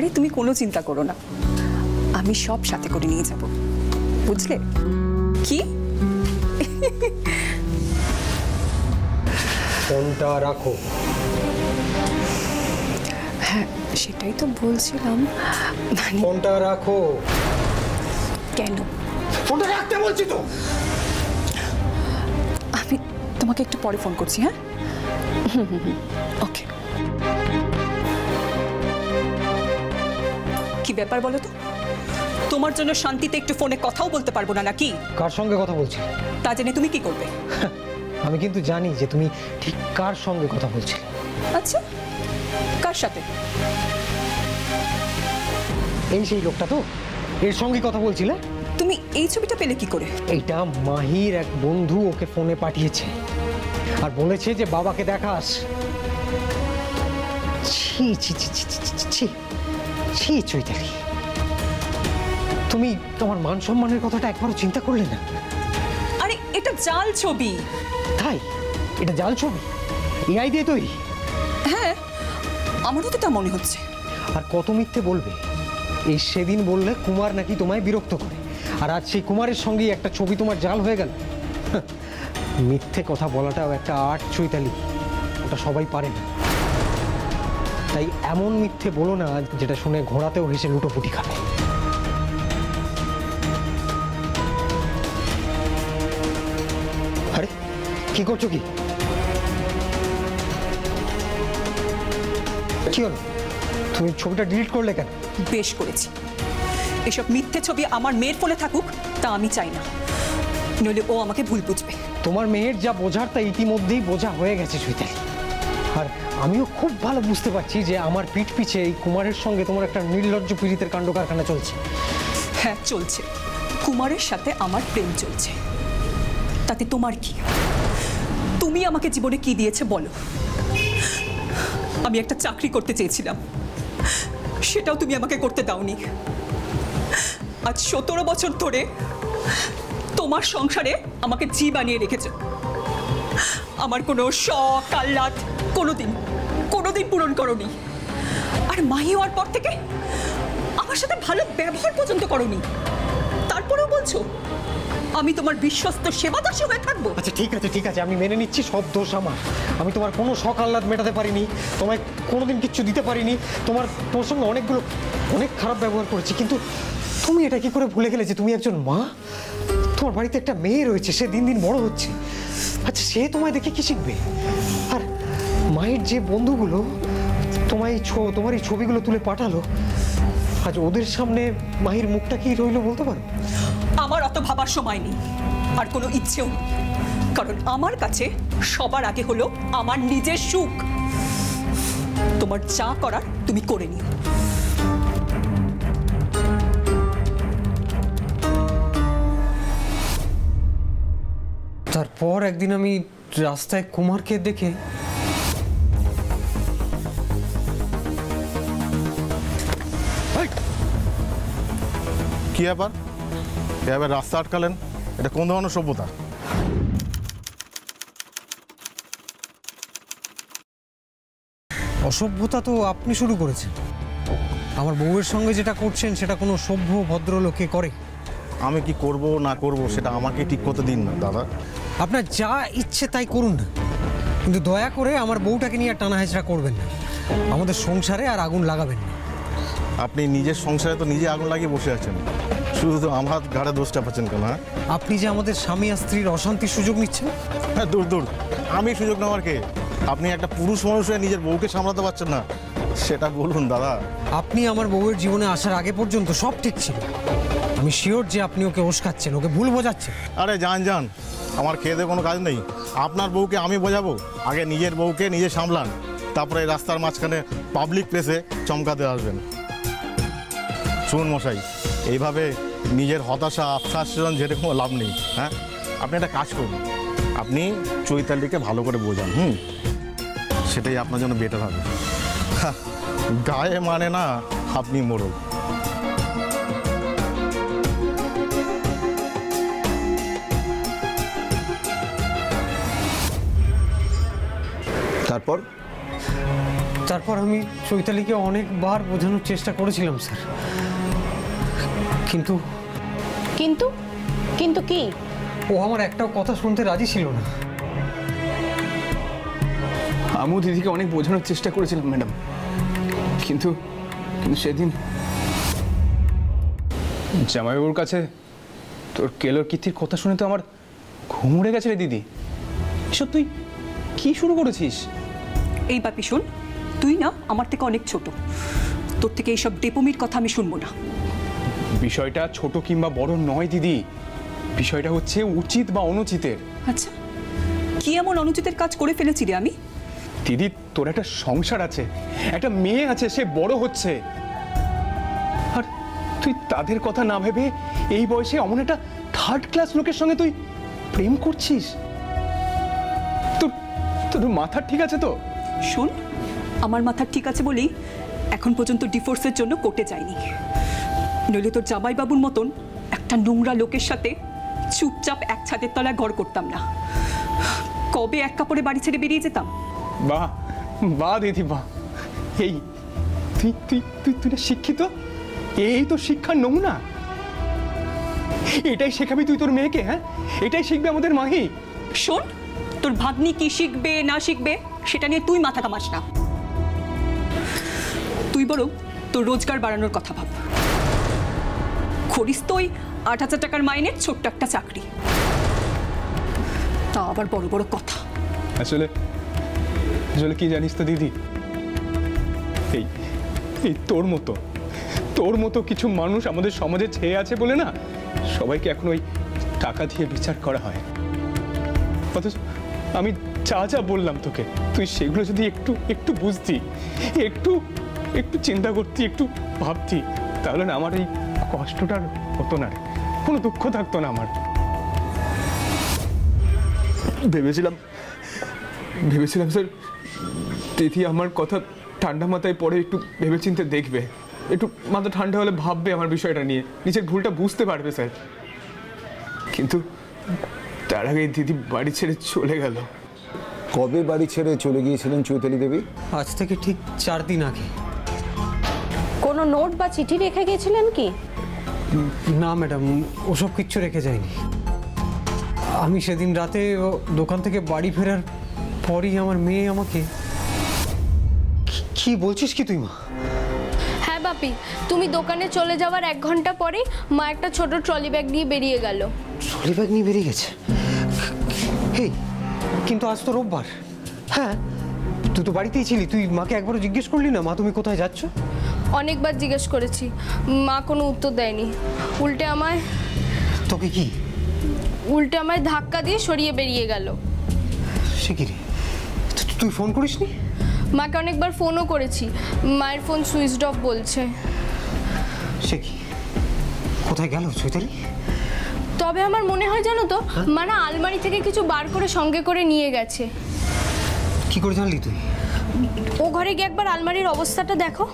আরে তুমি কোনো চিন্তা করো না, আমি সব সাথে করে নিয়ে যাব, বুঝলে? কি ফোনটা রাখো। হ্যাঁ সেটাই তো বলছিলাম। ফোনটা রাখো। কেন? ফোনটা রাখতে বলছি তো। আমি তোমাকে একটু পরে ফোন করছি। হ্যাঁ ওকে। কি ব্যাপার বলো তো? তোমার জন্য শান্তিতে একটু ফোনে কথাও বলতে পারবো না নাকি? কার সঙ্গে কথা বলছি তা জেনে তুমি কি করবে? আমি কিন্তু জানি যে তুমি ঠিক কার সঙ্গে কথা বলছিলে। আচ্ছা কার সাথে? এই সেই লোকটা তো, এর সঙ্গে কথা বলছিলে। তুমি এই ছবিটা পেলে কি করে? এইটা মাহির এক বন্ধু ওকে ফোনে পাঠিয়েছে আর বলেছে যে বাবাকে দেখাস। ছি ছি ছি ছি ছি ছি ছি চৈতালি, তুমি তোমার মান সম্মানের কথাটা একবারও চিন্তা করলে না? আরে এটা জাল ছবি। তাই? এটা জাল ছবি? এআই দিয়ে তৈরি? হ্যাঁ আমারও তো তা মনে হচ্ছে। আর কত মিথ্যে বলবে? এই সেদিন বললে কুমার নাকি তোমায় বিরক্ত করে, আর আজ সেই কুমারের সঙ্গেই একটা ছবি তোমার জাল হয়ে গেল। মিথ্যে কথা বলাটাও একটা আর্ট চৈতালি, ওটা সবাই পারে না। তাই এমন মিথ্যে বলো না যেটা শুনে ঘোড়াতেও হেসে লুটোপুটি খাবে। আরে কি করছো? কি কি হলো? তুমি ছবিটা ডিলিট করলে কেন? বেশ করেছি। এসব মিথ্যে ছবি আমার মেয়ের ফোনে থাকুক তা আমি চাই না, নইলে ও আমাকে ভুল বুঝবে। তোমার মেয়ের যা বোঝার তা ইতিমধ্যেই বোঝা হয়ে গেছে চৈতালি। আর আমিও খুব ভালো বুঝতে পারছি যে আমার পিঠ পিছে এই কুমারের সঙ্গে তোমার একটা নির্লজ্জ পীড়িতের কাণ্ড কারখানা চলছে। হ্যাঁ চলছে, কুমারের সাথে আমার প্রেম চলছে। তাতে তোমার কি? তুমি আমাকে জীবনে কি দিয়েছে বলো? আমি একটা চাকরি করতে চেয়েছিলাম, সেটাও তুমি আমাকে করতে দাওনি। আজ 17 বছর ধরে তোমার সংসারে আমাকে জি বানিয়ে রেখেছো। আমার কোনো শখ আহ্লাদ কোনোদিন পূরণ করোনি। আর মাহি হওয়ার পর থেকে আমার সাথে ভালো ব্যবহার পর্যন্ত করোনি। তারপরেও বলছো আমি তোমার বিশ্বস্ত সেবাদাসী হয়ে থাকবো। আচ্ছা ঠিক আছে ঠিক আছে, আমি মেনে নিচ্ছি সব দোষ আমার। আমি তোমার কোনো শখ আহ্লাদ মেটাতে পারিনি, তোমায় কোনোদিন কিচ্ছু দিতে পারিনি, তোমার সঙ্গে অনেক খারাপ ব্যবহার করেছি। কিন্তু তুমি এটা কি করে ভুলে গেলে যে তুমি একজন মা? তোমার বাড়িতে একটা মেয়ে রয়েছে, সে দিন দিন বড় হচ্ছে। আচ্ছা সে তোমায় দেখে কি শিখবে? আর মায়ের যে বন্ধুগুলো তোমার এই ছবিগুলো তুলে পাঠালো, আজ ওদের সামনে মাহির মুখটা কি রইলো বলতে পারো? আমার অত ভাবার সময় নেই, আর কোনো ইচ্ছেও নেই। কারণ আমার কাছে সবার আগে হলো আমার নিজের সুখ। তোমার যা করার তুমি করে নিও। তারপর একদিন আমি রাস্তায় কুমারকে দেখে কি ব্যাপার? এবার রাস্তা আটকালেন, এটা কোন ধরনের সভ্যতা? অসভ্যতা তো আপনি শুরু করেছেন। আমার বউয়ের সঙ্গে যেটা করছেন সেটা কোনো সভ্য ভদ্রলোকে করে? আমি কি করব না করব সেটা আমাকে ঠিক করতে দিন না দাদা। আপনার যা ইচ্ছে তাই করুন না, কিন্তু দয়া করে আমার বউটাকে নিয়ে টানা হেঁচড়া করবেন না। আমাদের সংসারে আর আগুন লাগাবেন না। আপনি নিজের সংসারে তো নিজে আগুন লাগিয়ে বসে আছেন, শুধু তো আমার ঘাড়ে দোষটা পাচ্ছেন কেন? হ্যাঁ আপনি যে আমাদের স্বামী আর স্ত্রীর অশান্তির সুযোগ নিচ্ছেন। হ্যাঁ দূর দূর, আমি সুযোগ নেওয়ার কে? আপনি একটা পুরুষ মানুষ হয়ে নিজের বউকে সামলাতে পারছেন না, সেটা বলুন দাদা। আপনি আমার বউয়ের জীবনে আসার আগে পর্যন্ত সব ঠিক ছিল। আমি শিওর যে আপনি ওকে ওস্কাচ্ছেন, ওকে ভুল বোঝাচ্ছেন। আরে যান, আমার খেয়ে দিয়ে কোনো কাজ নেই। আপনার বউকে আমি বোঝাবো? আগে নিজের বউকে নিজে সামলান, তারপরে এই রাস্তার মাঝখানে পাবলিক প্লেসে চমকাতে আসবেন। শুনুন মশাই, এইভাবে নিজের হতাশা আফসাস ঝেড়ে কোনো লাভ নেই। হ্যাঁ আপনি একটা কাজ করুন, আপনি চৈতালিকে ভালো করে বোঝান। সেটাই আপনার জন্য বেটার হবে। গায়ে মানে না আপনি মোড়ল। তারপর তারপর আমি চৈতালিকে অনেকবার বোঝানোর চেষ্টা করেছিলাম স্যার, কিন্তু কিন্তু কিন্তু কি? ও আমার একটাও কথা শুনতে রাজি ছিল না। আমিও দিদিকে অনেক বোঝানোর চেষ্টা করেছিলাম ম্যাডাম, কিন্তু সেদিন জামাইবাবুর কাছে তোর কেলোর কীর্তির কথা শুনে তো আমার ঘুম উড়ে গেছে রে দিদি। এসব তুই কি শুরু করেছিস? এই বাপি শোন, তুই না আমার থেকে অনেক ছোট, তোর থেকে এইসব ডেপোমির কথা আমি শুনবো না। বিষয়টা ছোট কিংবা বড় নয় দিদি, বিষয়টা হচ্ছে উচিত বা অনুচিতের। আচ্ছা, কি এমন অনুচিতের কাজ করে ফেলেছি রে আমি? দিদি তোর একটা সংসার আছে, একটা মেয়ে আছে, সে বড় হচ্ছে, আর তুই তাদের কথা না ভেবে এই বয়সে অমন একটা থার্ড ক্লাস লোকের সঙ্গে তুই প্রেম করছিস? তোর তোর মাথা ঠিক আছে তো? শোন, আমার মাথা ঠিক আছে বলেই এখন পর্যন্ত ডিভোর্সের জন্য কোর্টে যায়নি, নইলে তোর জামাইবাবুর মতন একটা নোংরা লোকের সাথে চুপচাপ এক ছাদের তলায় ঘর করতাম না, কবে এক কাপড়ে বাড়ি ছেড়ে বেরিয়ে যেতাম। বাহ বাহ দিদি বাহ, এই তুই তুই তুই তুই না শিক্ষিত, এই তো শিক্ষার নমুনা। এটাই শেখাবি তুই তোর মেয়েকে? হ্যাঁ, এটাই শিখবে আমাদের মাহি? শোন, তোর ভাগ্নি কি শিখবে না শিখবে সেটা নিয়ে তুই মাথা কামাস না, তুই বরং তোর রোজগার বাড়ানোর কথা ভাব। করিস তো ওই 8,000 টাকার মাইনের ছোট্ট একটা চাকরি, তা আবার বড় বড় কথা। আসলে আসলে কি জানিস তো দিদি, এই এই তোর মতো কিছু মানুষ আমাদের সমাজে ছেয়ে আছে বলে না সবাইকে এখন ওই টাকা দিয়ে বিচার করা হয়। অথচ আমি যা যা বললাম তোকে, তুই সেগুলো যদি একটু একটু বুঝতি, একটু একটু চিন্তা করতি, একটু ভাবতি, তাহলে না আমার এই কষ্টটার হতো না রে, কোনো দুঃখ থাকতো না আমার। ভেবেছিলাম স্যার দিদি আমার কথা ঠান্ডা মাথায় পড়ে একটু ভেবেচিন্তে দেখবে, একটু মাথা ঠান্ডা হলে ভাববে আমার বিষয়টা নিয়ে, নিজের ভুলটা বুঝতে পারবে স্যার। কিন্তু তার আগে দিদি বাড়ি ছেড়ে চলে গেল। কবে বাড়ি ছেড়ে চলে গিয়েছিলেন চৈতালি দেবী? আজ থেকে ঠিক 4 দিন আগে। কোনো নোট বা চিঠি রেখে গেছিলেন কি? না ম্যাডাম, ওসব কিচ্ছু রেখে যায়নি। আমি সেদিন রাতে দোকান থেকে বাড়ি ফেরার পরই আমার মেয়ে আমাকে... কি বলছিস কি তুই মা? হ্যাঁ বাপি, তুমি দোকানে চলে যাওয়ার 1 ঘন্টা পরেই মা একটা ছোট ট্রলি ব্যাগ নিয়ে বেরিয়ে গেল। ট্রলি ব্যাগ নিয়ে বেরিয়ে গেছে? হেই, কিন্তু আজ তো রোববার। হ্যাঁ, তুই তো বাড়িতেই ছিলি, তুই মাকে একবারও জিজ্ঞেস করলি না মা তুমি কোথায় যাচ্ছ? অনেকবার জিজ্ঞেস করেছি, মা কোনো উত্তর দেয়নি, উল্টে আমায় ধাক্কা দিয়ে সরিয়ে বেরিয়ে গেল। সে কি রে, তুই ফোন করিসনি? মাকে অনেকবার ফোনও করেছি, মায়ের ফোন সুইচড অফ বলছে। সে কি, কোথায় গেল চৈতালি? তবে আমার মনে হয় জানো তো, মা না আলমারি থেকে কিছু বার করে সঙ্গে করে নিয়ে গেছে। কি করে জানলি তুই? ও ঘরে গিয়ে একবার আলমারির অবস্থাটা দেখো।